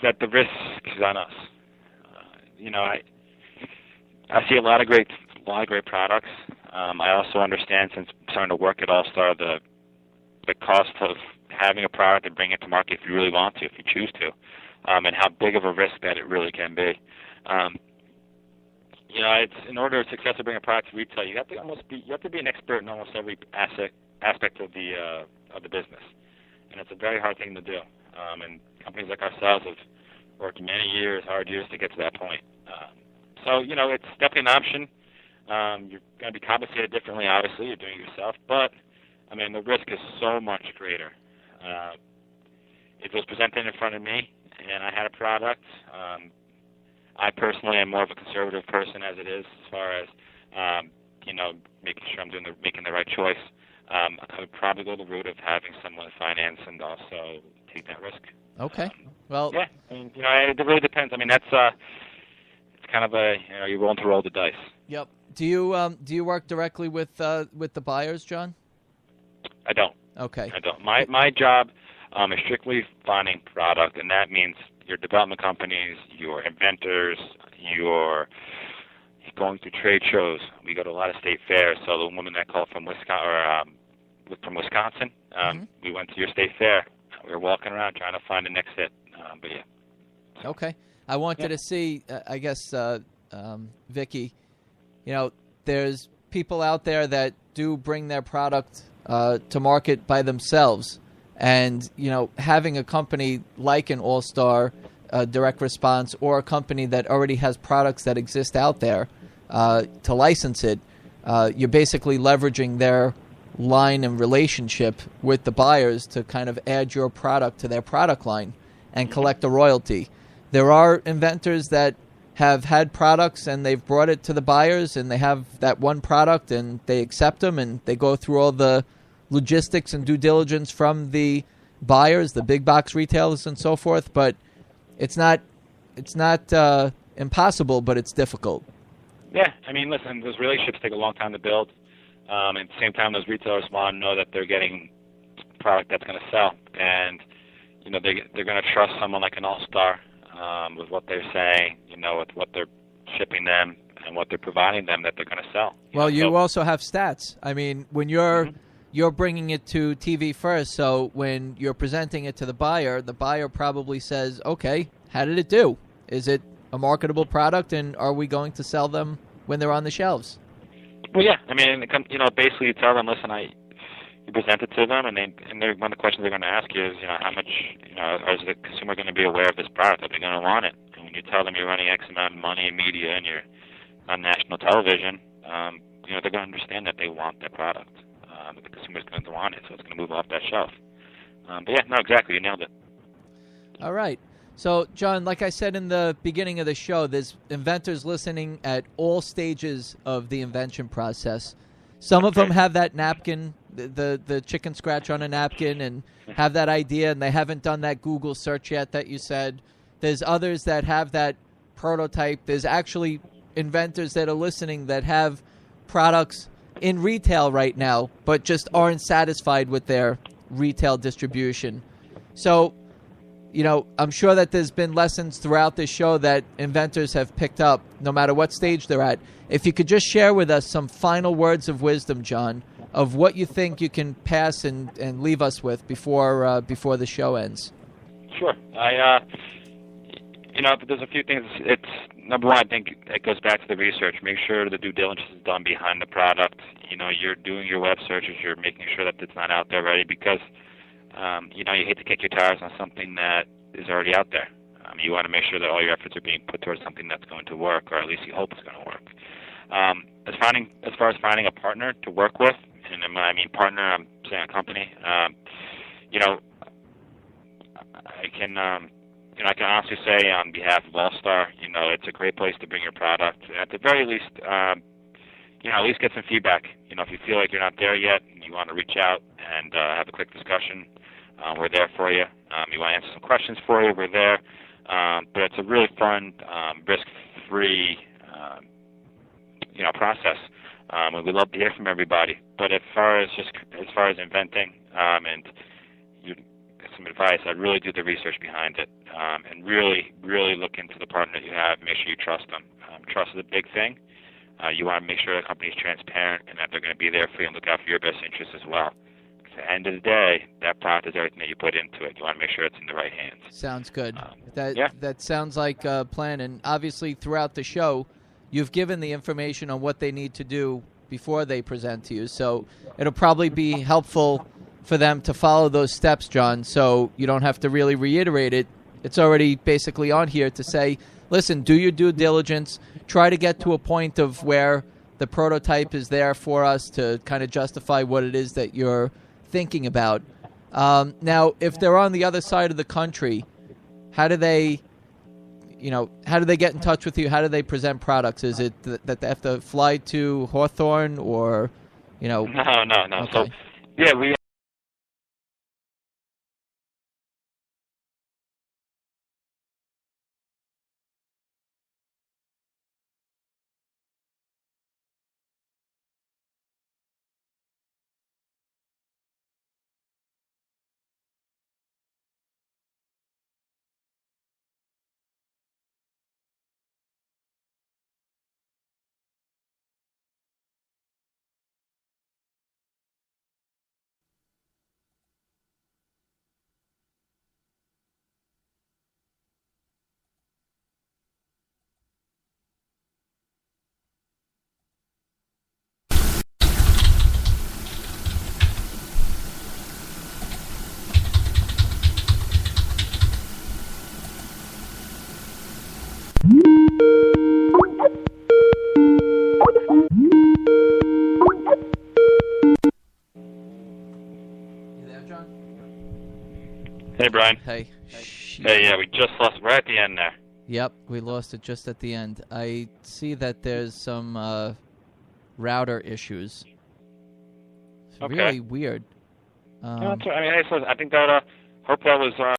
that the risk is on us. I see a lot of great products. I also understand, since I'm starting to work at All Star, the cost of having a product and bringing it to market if you really want to, if you choose to, and how big of a risk that it really can be. It's in order to successfully bring a product to retail, you have to be an expert in almost every aspect of the business, and it's a very hard thing to do. And companies like ourselves have worked hard years to get to that point. So it's definitely an option. You're going to be compensated differently, obviously. You're doing it yourself, but I mean, the risk is so much greater. If it was presented in front of me and I had a product, I personally am more of a conservative person as it is, as far as making sure I'm making the right choice. I would probably go the route of having someone finance and also take that risk. Okay. Well. Yeah. I mean, it really depends. I mean, that's it's kind of you're willing to roll the dice. Yep. Do you work directly with the buyers, John? I don't. Okay. I don't. My job is strictly finding product, and that means your development companies, your inventors, your going to trade shows. We go to a lot of state fairs. So the woman that called from Wisconsin, we went to your state fair. We were walking around trying to find the next hit. But yeah. Okay. I wanted to see, I guess, Vicky, there's people out there that do bring their product to market by themselves. And, having a company like an All-Star Direct Response, or a company that already has products that exist out there to license it, you're basically leveraging their line and relationship with the buyers to kind of add your product to their product line and collect a royalty. There are inventors that have had products and they've brought it to the buyers and they have that one product and they accept them and they go through all the logistics and due diligence from the buyers, the big box retailers and so forth. But it's not impossible, but it's difficult. Yeah, I mean, listen, those relationships take a long time to build. At the same time, those retailers want to know that they're getting a product that's going to sell, and they're going to trust someone like an All-Star with what they're saying, with what they're shipping them and what they're providing them, that they're going to sell. You also have stats. I mean, when you're bringing it to TV first, so when you're presenting it to the buyer probably says, okay, how did it do? Is it a marketable product, and are we going to sell them when they're on the shelves? Well, yeah. I mean, basically you tell them, listen, you present it to them, and one of the questions they're going to ask you is, how much, is the consumer going to be aware of this product? Are they going to want it? And when you tell them you're running X amount of money in media and you're on national television, they're going to understand that they want that product. That the consumer's going to want it, so it's going to move off that shelf. But yeah, no, exactly. You nailed it. All right. So, John, like I said in the beginning of the show, there's inventors listening at all stages of the invention process. Some of them have that napkin, the chicken scratch on a napkin, and have that idea, and they haven't done that Google search yet that you said. There's others that have that prototype. There's actually inventors that are listening that have products in retail right now, but just aren't satisfied with their retail distribution. So, I'm sure that there's been lessons throughout this show that inventors have picked up, no matter what stage they're at. If you could just share with us some final words of wisdom, John, of what you think you can pass and leave us with before the show ends. Sure. There's a few things. It's number one, I think it goes back to the research. Make sure the due diligence is done behind the product. You're doing your web searches. You're making sure that it's not out there already, because you hate to kick your tires on something that is already out there. You want to make sure that all your efforts are being put towards something that's going to work, or at least you hope it's going to work. As far as finding a partner to work with, and when I mean partner, I'm saying a company. I can honestly say on behalf of All Star, it's a great place to bring your product. At the very least, at least get some feedback. If you feel like you're not there yet and you want to reach out and have a quick discussion, we're there for you. You want to answer some questions for you, we're there. But it's a really fun, risk-free, process. And we love to hear from everybody. But as far as inventing, and you some advice, I'd really do the research behind it, and really, really look into the partner that you have. Make sure you trust them. Trust is a big thing. You want to make sure the company is transparent and that they're going to be there for you and look out for your best interests as well. At the end of the day, that product is everything that you put into it. You want to make sure it's in the right hands. Sounds good. That sounds like a plan. And obviously, throughout the show, you've given the information on what they need to do before they present to you. So it'll probably be helpful for them to follow those steps, John, so you don't have to really reiterate it. It's already basically on here to say, listen, do your due diligence. Try to get to a point of where the prototype is there for us to kind of justify what it is that you're thinking about. Now, if they're on the other side of the country, how do they get in touch with you? How do they present products? Is it that they have to fly to Hawthorne or, No. Okay. So, we. Hey, Brian. Hey. Hey, yeah, we just lost it right at the end there. Yep, we lost it just at the end. I see that there's some router issues. It's Okay. really weird. No, I think that, hope that was